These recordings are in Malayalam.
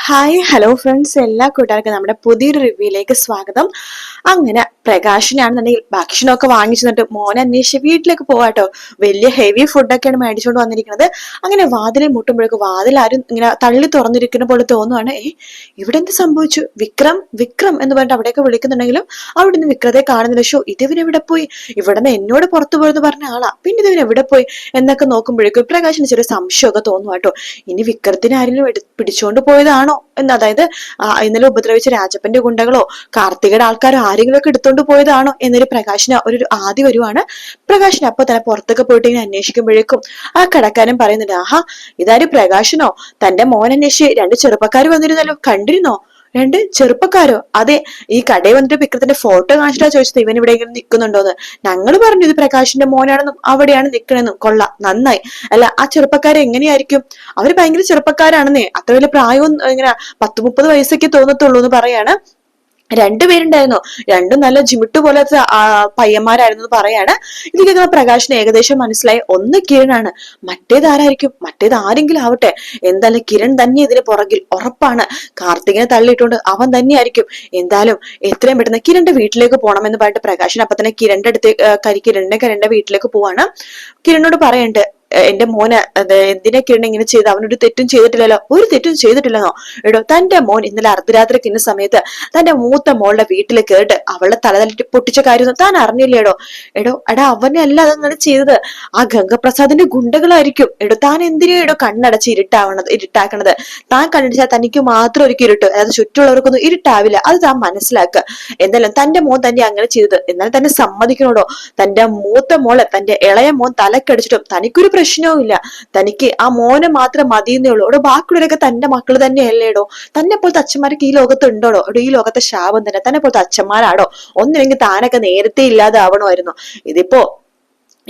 ഹായ് ഹലോ ഫ്രണ്ട്സ്, എല്ലാ കൂട്ടുകാർക്കും നമ്മുടെ പുതിയൊരു റിവ്യൂയിലേക്ക് സ്വാഗതം. അങ്ങനെ പ്രകാശിനാണെന്നുണ്ടെങ്കിൽ ഭക്ഷണമൊക്കെ വാങ്ങിച്ചു തന്നിട്ട് മോനെ അന്വേഷിച്ച് വീട്ടിലേക്ക് പോവാട്ടോ. വലിയ ഹെവി ഫുഡൊക്കെയാണ് മേടിച്ചുകൊണ്ട് വന്നിരിക്കുന്നത്. അങ്ങനെ വാതിലെ മുട്ടുമ്പോഴേക്കും വാതിൽ ആരും ഇങ്ങനെ തള്ളി തുറന്നിരിക്കുന്ന പോലെ തോന്നുവാണ്. ഇവിടെ എന്ത് സംഭവിച്ചു? വിക്രം വിക്രം എന്ന് പറഞ്ഞിട്ട് അവിടെയൊക്കെ വിളിക്കുന്നുണ്ടെങ്കിലും അവിടെ നിന്ന് വിക്രത്തെ കാണുന്നില്ല. ഷോ ഇവരെവിടെ പോയി? ഇവിടെ നിന്ന് എന്നോട് പുറത്തു പോയെന്ന് പറഞ്ഞ ആളാ, പിന്നെ ഇവരെവിടെ പോയി എന്നൊക്കെ നോക്കുമ്പോഴേക്കും പ്രകാശിന് ചെറിയ സംശയമൊക്കെ തോന്നുവാട്ടോ. ഇനി വിക്രത്തിനെ ആരെങ്കിലും പിടിച്ചോണ്ട് പോയതാണോ എന്ന്, അതായത് ഇന്നലെ ഉപദ്രവിച്ച രാജപ്പന്റെ ഗുണ്ടകളോ കാർത്തികയുടെ ആൾക്കാരോ ആരെങ്കിലും ഒക്കെ എടുത്തോണ്ട് പോയതാണോ എന്നൊരു പ്രകാശിന് ഒരു ആദ്യം വരുവാണ്. പ്രകാശിന് അപ്പൊ തന്നെ പുറത്തൊക്കെ പോയിട്ട് ഇങ്ങനെ അന്വേഷിക്കുമ്പോഴേക്കും ആ കടക്കാരൻ പറയുന്നുണ്ട്, ആഹാ ഇതാരും പ്രകാശനോ? തന്റെ മോൻ അന്വേഷിച്ച് രണ്ട് ചെറുപ്പക്കാർ വന്നിരുന്നല്ലോ, കണ്ടിരുന്നോ? രണ്ട് ചെറുപ്പക്കാരോ? അതെ, ഈ കടയിൽ വന്നിട്ട് വിക്രത്തിന്റെ ഫോട്ടോ കാണിച്ചിട്ടാ ചോദിച്ചത് ഇവൻ ഇവിടെ ഇങ്ങനെ നിൽക്കുന്നുണ്ടോന്ന്. ഞങ്ങൾ പറഞ്ഞു ഇത് പ്രകാശിന്റെ മോനാണെന്നും അവിടെയാണ് നിൽക്കണെന്നും. കൊള്ളാം, നന്നായി. അല്ല, ആ ചെറുപ്പക്കാരെ എങ്ങനെയായിരിക്കും? അവര് ഭയങ്കര ചെറുപ്പക്കാരാണെന്നേ, അത്ര വലിയ പ്രായവും ഇങ്ങനെ 10-30 വയസ്സൊക്കെ തോന്നത്തുള്ളൂ എന്ന് പറയാണ്. രണ്ടുപേരുണ്ടായിരുന്നു, രണ്ടും നല്ല ജിമിട്ട് പോലത്തെ പയ്യന്മാരായിരുന്നു പറയാണ്. ഇത് കേൾക്കുന്ന പ്രകാശിന് ഏകദേശം മനസ്സിലായി, ഒന്ന് കിരണാണ്, മറ്റേതാരായിരിക്കും? മറ്റേത് ആരെങ്കിലും ആവട്ടെ, എന്തായാലും കിരൺ തന്നെ ഇതിന് പുറകിൽ ഉറപ്പാണ്. കാർത്തികനെ തള്ളിയിട്ടുണ്ട് അവൻ തന്നെയായിരിക്കും. എന്തായാലും എത്രയും പെട്ടെന്ന് കിരണിന്റെ വീട്ടിലേക്ക് പോകണമെന്ന് പറഞ്ഞിട്ട് പ്രകാശൻ അപ്പൊ തന്നെ കിരണിന്റെ വീട്ടിലേക്ക് പോവാണ്. കിരണിനോട് പറയണ്ട്, എന്റെ മോന് എന്തിനാ കിരൺ ഇങ്ങനെ ചെയ്ത്? അവനൊരു തെറ്റും ചെയ്തിട്ടില്ലല്ലോ. ഒരു തെറ്റും ചെയ്തിട്ടില്ലെന്നോ? എടോ, തന്റെ മോൻ ഇന്നലെ അർദ്ധരാത്രിക്ക് ഇന്ന സമയത്ത് തന്റെ മൂത്ത മോളുടെ വീട്ടിൽ കേട്ട് അവളുടെ തലതല്ലി പൊട്ടിച്ച കാര്യം താൻ അറിഞ്ഞില്ലേടോ? എടാ അവനല്ല അതങ്ങനെ ചെയ്തത്, ആ ഗംഗപ്രസാദിന്റെ ഗുണ്ടകളായിരിക്കും. താൻ എന്തിനാ കണ്ണടച്ച് ഇരുട്ടാക്കണത്? താൻ കണ്ണടിച്ചാൽ തനിക്ക് മാത്രം ഒരു ഇരുട്ട്, അതായത് ചുറ്റുള്ളവർക്കൊന്നും ഇരുട്ടാവില്ല, അത് താൻ മനസ്സിലാക്കുക. എന്തായാലും തന്റെ മോൻ തന്നെ അങ്ങനെ ചെയ്തത്, എന്നാലും തന്നെ സമ്മതിക്കണോടോ. തന്റെ മൂത്ത മോള്, തന്റെ ഇളയ മോൻ തലക്കടിച്ചിട്ടും തനിക്കൊരു പ്രശ്നവും ഇല്ല. തനിക്ക് ആ മോനെ മാത്രം മതിയെന്നേ ഉള്ളൂ. അവിടെ ബാക്കിയുള്ളവരൊക്കെ തന്റെ മക്കള് തന്നെയല്ലേടോ. തന്നെ പോലത്തെ അച്ഛന്മാർക്ക് ഈ ലോകത്ത് ഉണ്ടോടോ? ഈ ലോകത്തെ ശാപം തന്നെ. തന്നെ പോലത്തെ അച്ഛന്മാരാടോ? ഒന്നില്ലെങ്കിൽ താനൊക്കെ നേരത്തെ ഇല്ലാതാവണമായിരുന്നു. ഇതിപ്പോ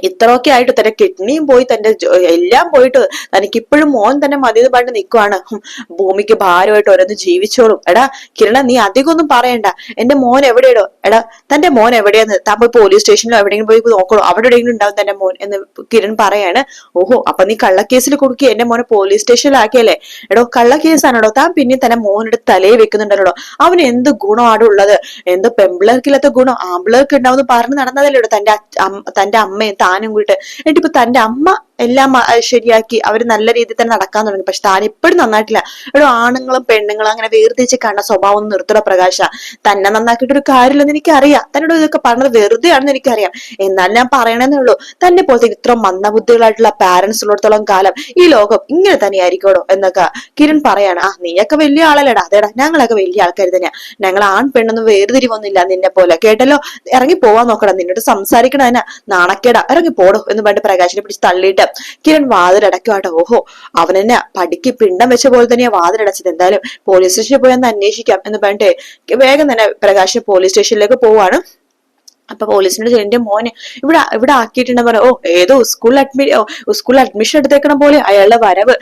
ഇത്രയൊക്കെ ആയിട്ട് തന്റെ കിഡ്നിയും പോയി, തന്റെ എല്ലാം പോയിട്ട് തനിക്ക് ഇപ്പോഴും മോൻ തന്നെ മതിയെന്ന് പറഞ്ഞ് നിൽക്കുവാണ്. ഭൂമിക്ക് ഭാരമായിട്ട് ഓരോന്ന് ജീവിച്ചോളും. എടാ കിരണ, നീ അധികം ഒന്നും പറയണ്ട. എന്റെ മോൻ എവിടെയാടോ? എടാ തന്റെ മോൻ എവിടെയാന്ന് താൻ പോയി പോലീസ് സ്റ്റേഷനിലോ എവിടെയെങ്കിലും പോയി നോക്കണോ, അവിടെ എവിടെയെങ്കിലും ഉണ്ടാവും തന്റെ മോൻ എന്ന് കിരൺ പറയാണ്. ഓഹോ, അപ്പൊ നീ കള്ളക്കേസിൽ കൊടുക്കുക എന്റെ മോനെ പോലീസ് സ്റ്റേഷനിലാക്കിയല്ലേ? കള്ളക്കേസാണോ? താൻ പിന്നെ തന്നെ മോനെടുത്ത് തലയിൽ വെക്കുന്നുണ്ടല്ലോ. അവന് എന്ത് ഗുണമാണ് ഉള്ളത്? എന്ത് പെമ്പിളർക്കില്ലാത്ത ഗുണം ആമ്പിളർക്ക് ഉണ്ടാവുന്ന പറഞ്ഞു നടന്നതല്ലേ തന്റെ അമ്മയും താനും കൂടിയിട്ട്. എന്നിട്ടിപ്പോ തന്റെ അമ്മ എല്ലാം ശരിയാക്കി അവര് നല്ല രീതിയിൽ തന്നെ നടക്കാൻ തുടങ്ങി. പക്ഷെ താൻ ഇപ്പോഴും നന്നായിട്ടില്ല. ആണുങ്ങളും പെണ്ണുങ്ങളും അങ്ങനെ വേർതിരിച്ച് കണ്ട സ്വഭാവം ഒന്നും നിർത്തുക പ്രകാശ. തന്നെ നന്നാക്കിയിട്ട് ഒരു കാര്യമില്ലെന്ന് എനിക്കറിയാം. തന്നോട് ഇതൊക്കെ പറഞ്ഞത് വെറുതെ ആണെന്ന് എനിക്കറിയാം. എന്നാലും ഞാൻ പറയണമെന്നേ ഉള്ളൂ, തന്നെ പോലത്തെ ഇത്ര മന്ദബുദ്ധികളായിട്ടുള്ള പാരന്റ്സ് ഉള്ളിടത്തോളം കാലം ഈ ലോകം ഇങ്ങനെ തന്നെ ആയിരിക്കോടോ എന്നൊക്കെ കിരൺ പറയാണ്. നീയൊക്കെ വലിയ ആളല്ലേടാ? അതേടാ, ഞങ്ങളൊക്കെ വലിയ ആൾക്കാർ തന്നെയാ. ഞങ്ങൾ ആൺ പെണ്ണൊന്നും വേർതിരിവൊന്നുമില്ല നിന്നെ പോലെ. കേട്ടല്ലോ, ഇറങ്ങി പോവാൻ നോക്കടാ. നിന്നോട് സംസാരിക്കണ തന്നെ നാണക്കേടാ, ഇറങ്ങി പോടോ എന്ന് പറഞ്ഞിട്ട് പ്രകാശിനെ പിടിച്ച് തള്ളിയിട്ട് കിരൺ വാതിലടക്കുവാട്ടോ. ഓഹോ, അവൻ തന്നെ പടിക്ക് പിണ്ടം വെച്ച പോലെ തന്നെയാ വാതിലടച്ചത്. എന്തായാലും പോലീസ് സ്റ്റേഷനിൽ പോയി ഒന്ന് അന്വേഷിക്കാം എന്ന് പറഞ്ഞിട്ട് വേഗം തന്നെ പ്രകാശ് പോലീസ് സ്റ്റേഷനിലേക്ക് പോവാണ്. അപ്പൊ പോലീസിനോട് എന്റെ മോനെ ഇവിടെ ആക്കിയിട്ടുണ്ടെന്ന് പറയാം. ഏതോ സ്കൂളിൽ അഡ്മിഷൻ എടുത്തേക്കണ പോലെ അയാളുടെ വരവ്.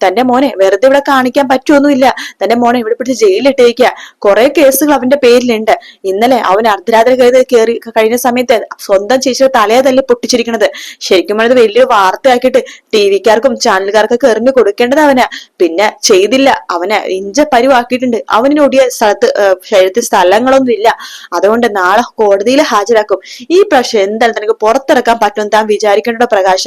തന്റെ മോനെ വെറുതെ ഇവിടെ കാണിക്കാൻ പറ്റുമൊന്നുമില്ല. തന്റെ മോനെ ഇവിടെ പിടിച്ച് ജയിലിലിട്ടേക്കുക. കുറെ കേസുകൾ അവന്റെ പേരിലുണ്ട്. ഇന്നലെ അവൻ അർദ്ധരാത്രി കയറി കഴിഞ്ഞ സമയത്ത് സ്വന്തം ചേച്ചിയുടെ തലയെ തല്ലി പൊട്ടിച്ചിരിക്കണത്. ശരിക്കും പറഞ്ഞത് വലിയൊരു വാർത്തയാക്കിയിട്ട് ടിവിക്കാർക്കും ചാനലുകാർക്കൊക്കെ എറിഞ്ഞു കൊടുക്കേണ്ടത് അവനാ. പിന്നെ ചെയ്തില്ല, അവനെ ഇഞ്ച പരുവാക്കിയിട്ടുണ്ട്. അവനൊടിയ ശരീരത്തിൽ സ്ഥലങ്ങളൊന്നും ഇല്ല. അതുകൊണ്ട് നാളെ കോടതിയിൽ ഹാജരാക്കും. ഈ പ്രാവശ്യം എന്തായാലും തനിക്ക് പുറത്തിറക്കാൻ പറ്റുമെന്ന് താൻ വിചാരിക്കേണ്ട പ്രകാശ.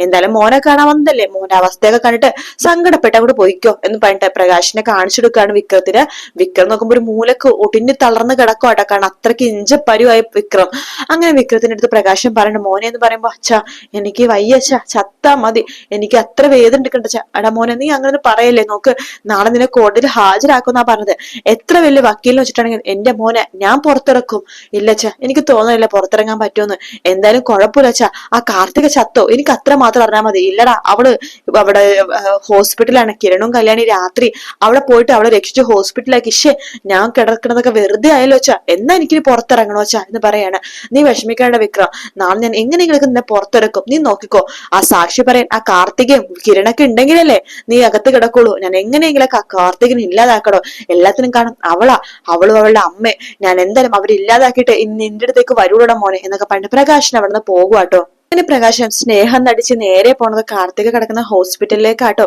എന്തായാലും മോനെ കാണാൻ വന്നതല്ലേ, മോന്റെ അവസ്ഥയൊക്കെ കണ്ടിട്ട് സങ്കടപ്പെട്ട് അങ്ങോട്ട് പോയിക്കോ എന്ന് പറഞ്ഞിട്ട് പ്രകാശിനെ കാണിച്ചെടുക്കുകയാണ് വിക്രത്തിന്. വിക്രം നോക്കുമ്പോ ഒരു മൂലക്ക് ഒടിഞ്ഞു തളർന്ന് കിടക്കുവാട്ടോ. കാരണം അത്രയ്ക്ക് ഇഞ്ചപ്പരുവായി വിക്രം. അങ്ങനെ വിക്രത്തിന്റെ അടുത്ത് പ്രകാശം പറയണ്ട, മോനെ എന്ന് പറയുമ്പോ, അച്ഛാ എനിക്ക് വയ്യ അച്ഛാ, ചത്താ മതി, എനിക്ക് അത്ര വേദന എടുക്കണ്ട അച്ഛാ. എടാ മോനെ, നീ അങ്ങനെ പറയല്ലേ, നോക്ക് നാളെ നിന്നെ കോടതിയിൽ ഹാജരാക്കുന്നാ പറഞ്ഞത്. എത്ര വലിയ വക്കീലിനെ വെച്ചിട്ടാണെങ്കിൽ എന്റെ മോനെ ഞാൻ പുറത്തിറക്കും. ഇല്ലച്ചാ, എനിക്ക് തോന്നുന്നില്ല പുറത്തിറങ്ങാൻ പറ്റുമെന്ന്. എന്തായാലും കുഴപ്പമില്ല അച്ഛാ, ആ കാർത്തിക ചത്തോ എനിക്ക് അത്ര മാത്രം അറിഞ്ഞാൽ മതി. ഇല്ലടാ, അവള് അവിടെ ഹോസ്പിറ്റലാണ്. കിരണും കല്യാണി രാത്രി അവിടെ പോയിട്ട് അവളെ രക്ഷിച്ച് ഹോസ്പിറ്റലാക്കി. ഞാൻ കിടക്കണതൊക്കെ വെറുതെ ആയല്ലോ അച്ഛാ, എന്നാ എനിക്കിനി പുറത്തിറങ്ങണോ അച്ഛാ എന്ന് പറയാണ്. നീ വിഷമിക്കേണ്ട വിക്രം, നാളെ ഞാൻ എങ്ങനെയെങ്കിലും നിന്നെ പുറത്തിറക്കും. നീ നോക്കിക്കോ, ആ സാക്ഷി പറയാൻ ആ കാർത്തികയും കിരണൊക്കെ ഉണ്ടെങ്കിലല്ലേ നീ അകത്ത് കിടക്കുള്ളൂ. ഞാൻ എങ്ങനെയെങ്കിലൊക്കെ ആ കാർത്തികനെ ഇല്ലാതാക്കണോ. എല്ലാത്തിനും കാണും അവളും അവളുടെ അമ്മ. ഞാൻ എന്തായാലും അവരില്ലാതാക്കിയിട്ട് നിന്റെ അടുത്തേക്ക് വരൂടാ മോനെ എന്നൊക്കെ പറഞ്ഞിട്ട് പ്രകാശൻ അവിടെ നിന്ന് പോകുവാട്ടോ. അങ്ങനെ പ്രകാശൻ സ്നേഹം നടിച്ച് നേരെ പോണത് കാർത്തിക കിടക്കുന്ന ഹോസ്പിറ്റലിലേക്കാട്ടോ.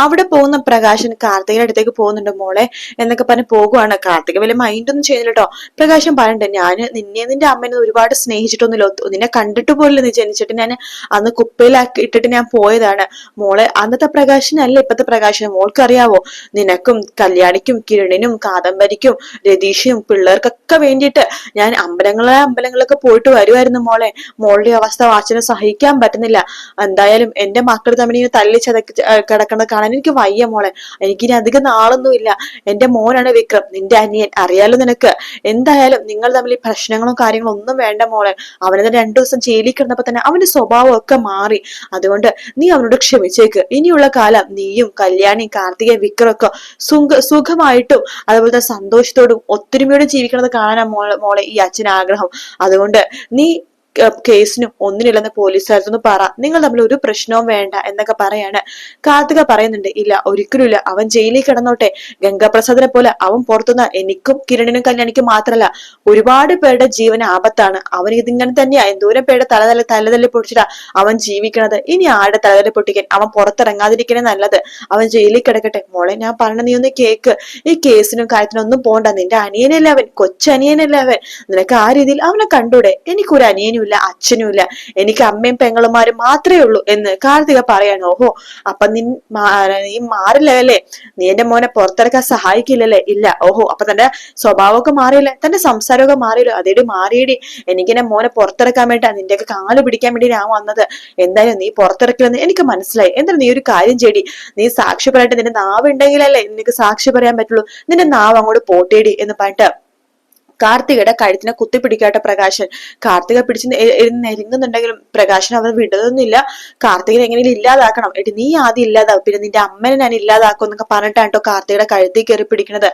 അവിടെ പോകുന്ന പ്രകാശൻ കാർത്തികയുടെ അടുത്തേക്ക് പോകുന്നുണ്ട്. മോളെ എന്നൊക്കെ പറഞ്ഞ് പോകുവാണ്. കാർത്തിക വലിയ മൈൻഡൊന്നും ചെയ്യുന്നില്ല കേട്ടോ. പ്രകാശൻ പറയണ്ടേ, ഞാന് നിന്റെ അമ്മേനെ ഒരുപാട് സ്നേഹിച്ചിട്ടൊന്നുമില്ല, നിന്നെ കണ്ടിട്ട് പോലില്ല, നീ ജനിച്ചിട്ട് ഞാൻ അന്ന് കുപ്പയിലാക്കി ഇട്ടിട്ട് ഞാൻ പോയതാണ് മോളെ. അന്നത്തെ പ്രകാശനല്ല ഇപ്പത്തെ പ്രകാശനം. മോൾക്കറിയാവോ, നിനക്കും കല്യാണിക്കും കിരണിനും കാദംബരിക്കും രതീഷിനും പിള്ളേർക്കൊക്കെ വേണ്ടിയിട്ട് ഞാൻ അമ്പലങ്ങളൊക്കെ പോയിട്ട് വരുമായിരുന്നു മോളെ. മോളുടെ അവസ്ഥ അച്ഛന് സഹിക്കാൻ പറ്റുന്നില്ല. എന്തായാലും എന്റെ മക്കൾ തമ്മിൽ ഇങ്ങനെ തല്ലി ചതക്ക് കിടക്കുന്നത് കാണാൻ എനിക്ക് വയ്യ മോളെ. എനിക്കിനി അധികം നാളൊന്നുമില്ല. എന്റെ മോനാണ് വിക്രം, നിന്റെ അനിയൻ, അറിയാലോ നിനക്ക്. എന്തായാലും നിങ്ങൾ തമ്മിൽ പ്രശ്നങ്ങളും കാര്യങ്ങളും ഒന്നും വേണ്ട മോളെ. അവനെ 2 ദിവസം ജയിലിൽ കിടന്നപ്പോ തന്നെ അവന്റെ സ്വഭാവം ഒക്കെ മാറി. അതുകൊണ്ട് നീ അവനോട് ക്ഷമിച്ചേക്ക്. ഇനിയുള്ള കാലം നീയും കല്യാണിയും കാർത്തികയും വിക്രമൊക്കെ സുഖമായിട്ടും അതുപോലെ സന്തോഷത്തോടും ഒത്തൊരുമയോടും ജീവിക്കണത് കാണാനാ മോളെ ഈ അച്ഛൻ ആഗ്രഹം. അതുകൊണ്ട് നീ കേസിനും ഒന്നിനില്ലെന്ന് പോലീസുകാരത്തൊന്ന് പറ, നിങ്ങൾ തമ്മിൽ ഒരു പ്രശ്നവും വേണ്ട എന്നൊക്കെ പറയാണ്. കാർത്തിക പറയുന്നുണ്ട്, ഇല്ല ഒരിക്കലും ഇല്ല, അവൻ ജയിലിൽ കിടന്നോട്ടെ. ഗംഗാപ്രസാദിനെ പോലെ അവൻ പുറത്തുനിന്ന് എനിക്കും കിരണിനും കല്യാണിക്കും മാത്രല്ല ഒരുപാട് പേരുടെ ജീവന് ആപത്താണ്. അവൻ ഇതിങ്ങനെ തന്നെയാ, എന്തോരം പേരുടെ തലതല്ലി പൊടിച്ചിട്ടാ അവൻ ജീവിക്കണത്. ഇനി ആരുടെ തലതല്ലി പൊട്ടിക്കാൻ അവൻ പുറത്തിറങ്ങാതിരിക്കണേ നല്ലത്. അവൻ ജയിലിൽ കിടക്കട്ടെ. മോളെ ഞാൻ പറഞ്ഞ നീ ഒന്ന് കേക്ക്. ഈ കേസിനും കാര്യത്തിനും ഒന്നും പോണ്ട. നിന്റെ അനിയനല്ലേ അവൻ, കൊച്ചനിയനല്ലേ അവൻ. നിനക്ക് ആ രീതിയിൽ അവനെ കണ്ടൂടെ? എനിക്കൊരു അനിയനും ഇല്ല, അച്ഛനും ഇല്ല, എനിക്ക് അമ്മയും പെങ്ങളുമാരും മാത്രമേ ഉള്ളൂ എന്ന് കാർത്തിക പറയാണ്. ഓഹോ, അപ്പൊ നീ മാറില്ലല്ലേ, നീ എന്റെ മോനെ പുറത്തിറക്കാൻ സഹായിക്കില്ലല്ലേ? ഇല്ല. ഓഹോ, അപ്പൊ തന്റെ സ്വഭാവമൊക്കെ മാറിയില്ലേ, തന്റെ സംസാരമൊക്കെ മാറിയല്ലോ? അതേടി മാറിയടി, എനിക്കെന്നെ മോനെ പുറത്തിറക്കാൻ വേണ്ടി നിന്റെയൊക്കെ കാല് പിടിക്കാൻ വേണ്ടി ഞാൻ വന്നത്. എന്തായാലും നീ പുറത്തിറക്കില്ലെന്ന് എനിക്ക് മനസ്സിലായി. എന്തായാലും നീ ഒരു കാര്യം ചെയ്യടി, നീ സാക്ഷി പറയട്ടെ. നിന്റെ നാവ് ഉണ്ടെങ്കിലല്ലേ നിനക്ക് സാക്ഷി പറയാൻ പറ്റുള്ളൂ. നിന്റെ നാവ് അങ്ങോട്ട് പോട്ടേടി എന്ന് പറഞ്ഞിട്ട് കാർത്തികയുടെ കഴുത്തിനെ കുത്തിപ്പിടിക്കാട്ടെ പ്രകാശൻ. കാർത്തിക പിടിച്ച് നെരുങ്ങുന്നുണ്ടെങ്കിലും പ്രകാശൻ അവർ വിടുന്നില്ല. കാർത്തികനെ എങ്ങനെയും ഇല്ലാതാക്കണം. എടി നീ ആദ്യം ഇല്ലാതാവും, പിന്നെ നിന്റെ അമ്മനെ ഞാൻ ഇല്ലാതാക്കും എന്നൊക്കെ പറഞ്ഞിട്ടാണ് കേട്ടോ കാർത്തികയുടെ കഴുത്തിൽ കയറി പിടിക്കുന്നത്.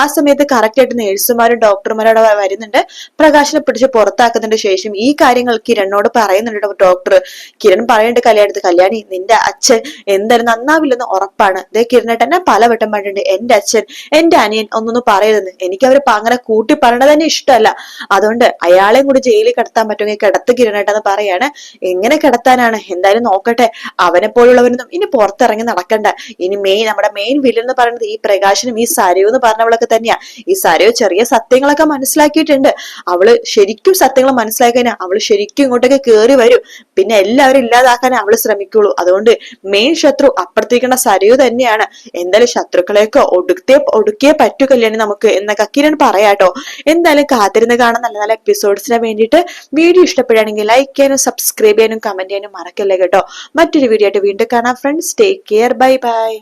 ആ സമയത്ത് കറക്റ്റ് ആയിട്ട് നേഴ്സുമാരും ഡോക്ടർമാരും അവിടെ വരുന്നുണ്ട്. പ്രകാശനെ പിടിച്ച് പുറത്താക്കുന്നതിന് ശേഷം ഈ കാര്യങ്ങൾ കിരണിനോട് പറയുന്നുണ്ട് ഡോക്ടർ. കിരൺ പറയുന്നുണ്ട് കല്യാണി, നിന്റെ അച്ഛൻ എന്തായാലും നന്നാവില്ലെന്ന് ഉറപ്പാണ്. ഇതേ കിരണേട്ടൻ ഞാൻ പലവട്ടം പറഞ്ഞിട്ടുണ്ട്, എന്റെ അച്ഛൻ എന്റെ അനിയൻ ഒന്നൊന്നും പറയരുതെന്ന്. എനിക്ക് അവര് അങ്ങനെ കൂട്ടി പറയണത് തന്നെ ഇഷ്ടമല്ല. അതുകൊണ്ട് അയാളെയും കൂടി ജയിലിൽ കിടത്താൻ പറ്റുമെങ്കിൽ കിടത്ത് കിരണേട്ടെന്ന് പറയാണ്. എങ്ങനെ കിടത്താനാണ്, എന്തായാലും നോക്കട്ടെ. അവനെ പോലുള്ളവരൊന്നും ഇനി പുറത്തിറങ്ങി നടക്കണ്ട. ഇനി നമ്മുടെ മെയിൻ വില്ലൻ എന്ന് പറയുന്നത് ഈ പ്രകാശനും ഈ സരയു എന്ന് പറഞ്ഞവളൊക്കെ തന്നെയാ. ഈ സരയു ചെറിയ സത്യങ്ങളൊക്കെ മനസ്സിലാക്കിയിട്ടുണ്ട്. അവള് ശരിക്കും സത്യങ്ങൾ മനസ്സിലാക്കാനാ അവള് ശരിക്കും ഇങ്ങോട്ടേക്ക് കേറി വരും. പിന്നെ എല്ലാവരും ഇല്ലാതാക്കാനേ അവള് ശ്രമിക്കുള്ളൂ. അതുകൊണ്ട് മെയിൻ ശത്രു അപ്പുറത്തേക്കുള്ള സരയു തന്നെയാണ്. എന്തായാലും ശത്രുക്കളെയൊക്കെ ഒടുക്കിയേ പറ്റൂ കല്യാണി നമുക്ക് എന്നൊക്കെ കിരൺ പറയാട്ടോ. എന്തായാലും കാത്തിരുന്ന് കാണാൻ നല്ല നല്ല എപ്പിസോഡ്സിന് വേണ്ടിയിട്ട് വീഡിയോ ഇഷ്ടപ്പെടുകയാണെങ്കിൽ ലൈക്ക് ചെയ്യാനും സബ്സ്ക്രൈബ് ചെയ്യാനും കമന്റ് ചെയ്യാനും മറക്കല്ലേ കേട്ടോ. മറ്റൊരു വീഡിയോ ആയിട്ട് വീണ്ടും കാണാം friends. Take care, bye bye.